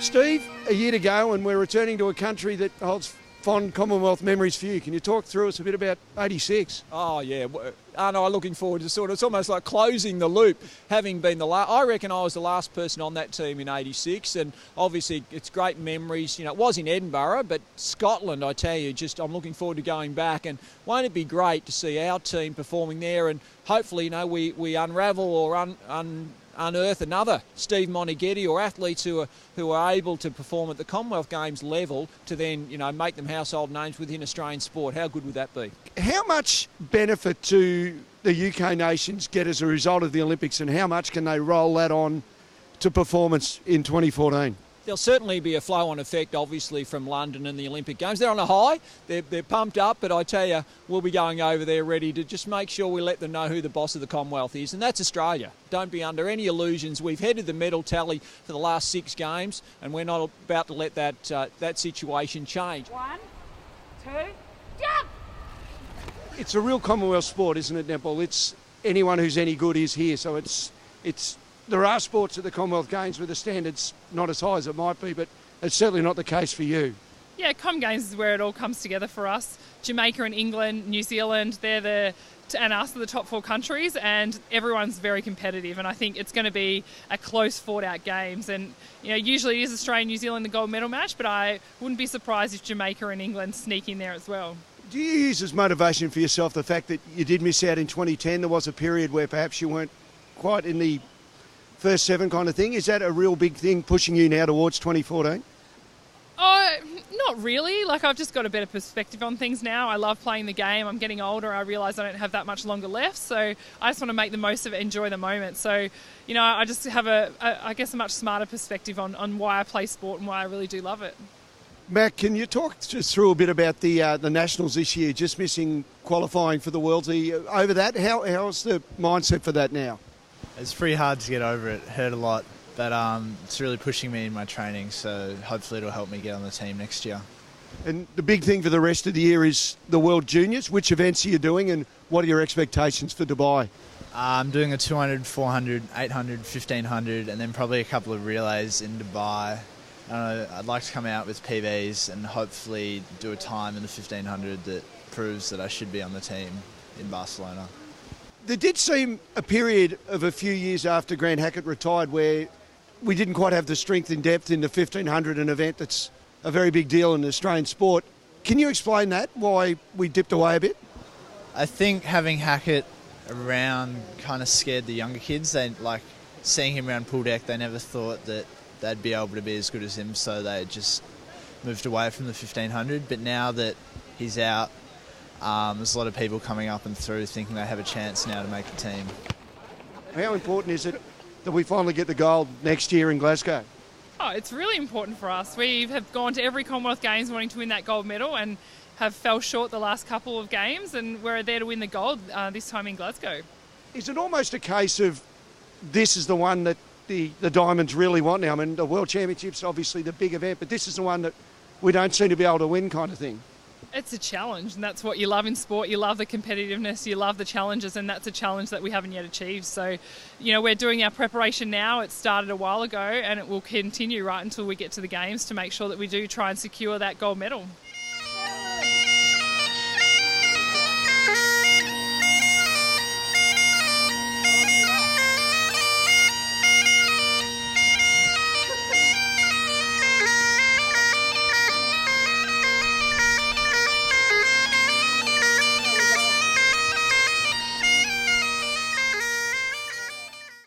Steve, a year to go and we're returning to a country that holds fond Commonwealth memories for you. Can you talk through us a bit about 86? Oh, yeah. Aren't I looking forward to it's almost like closing the loop, having been I reckon I was the last person on that team in 86, and obviously it's great memories. You know, it was in Edinburgh, but Scotland, I tell you, I'm looking forward to going back, and won't it be great to see our team performing there, and hopefully, we unravel or unearth another Steve Moneghetti or athletes who are able to perform at the Commonwealth Games level to then, make them household names within Australian sport. How good would that be? How much benefit do the UK nations get as a result of the Olympics, and how much can they roll that on to performance in 2014? There'll certainly be a flow-on effect, obviously, from London and the Olympic Games. They're on a high, they're pumped up, but I tell you, we'll be going over there ready to just make sure we let them know who the boss of the Commonwealth is, and that's Australia. Don't be under any illusions. We've headed the medal tally for the last 6 games, and we're not about to let that situation change. 1, 2, jump! It's a real Commonwealth sport, isn't it, netball? It's anyone who's any good is here, so it's. There are sports at the Commonwealth Games where the standard's not as high as it might be, but it's certainly not the case for you. Yeah, Com Games is where it all comes together for us. Jamaica and England, New Zealand, and us are the top 4 countries, and everyone's very competitive, and I think it's going to be a close fought-out games. And usually it is Australia and New Zealand the gold medal match, but I wouldn't be surprised if Jamaica and England sneak in there as well. Do you use as motivation for yourself the fact that you did miss out in 2010? There was a period where perhaps you weren't quite in the first 7 kind of thing. Is that a real big thing pushing you now towards 2014? Oh, not really. I've just got a better perspective on things now. I love playing the game. I'm getting older. I realise I don't have that much longer left. So I just want to make the most of it, enjoy the moment. So, I just have a much smarter perspective on why I play sport and why I really do love it. Mac, can you talk just through a bit about the Nationals this year, just missing qualifying for the Worlds? Over that, how's the mindset for that now? It's pretty hard to get over it. Hurt a lot, but it's really pushing me in my training, so hopefully it'll help me get on the team next year. And the big thing for the rest of the year is the World Juniors. Which events are you doing, and what are your expectations for Dubai? I'm doing a 200, 400, 800, 1500, and then probably a couple of relays in Dubai. I'd like to come out with PBs and hopefully do a time in the 1500 that proves that I should be on the team in Barcelona. There did seem a period of a few years after Grant Hackett retired where we didn't quite have the strength and depth in the 1500, an event that's a very big deal in Australian sport. Can you explain that, why we dipped away a bit? I think having Hackett around kind of scared the younger kids. They seeing him around pool deck, they never thought that they'd be able to be as good as him, so they just moved away from the 1500. But now that he's out, there's a lot of people coming up and through thinking they have a chance now to make the team. How important is it that we finally get the gold next year in Glasgow? Oh, it's really important for us. We have gone to every Commonwealth Games wanting to win that gold medal and have fell short the last couple of games, and we're there to win the gold this time in Glasgow. Is it almost a case of this is the one that the Diamonds really want now? I mean, the World Championship's obviously the big event, but this is the one that we don't seem to be able to win kind of thing. It's a challenge, and that's what you love in sport. You love the competitiveness, you love the challenges, and that's a challenge that we haven't yet achieved. So, we're doing our preparation now. It started a while ago, and it will continue right until we get to the Games to make sure that we do try and secure that gold medal.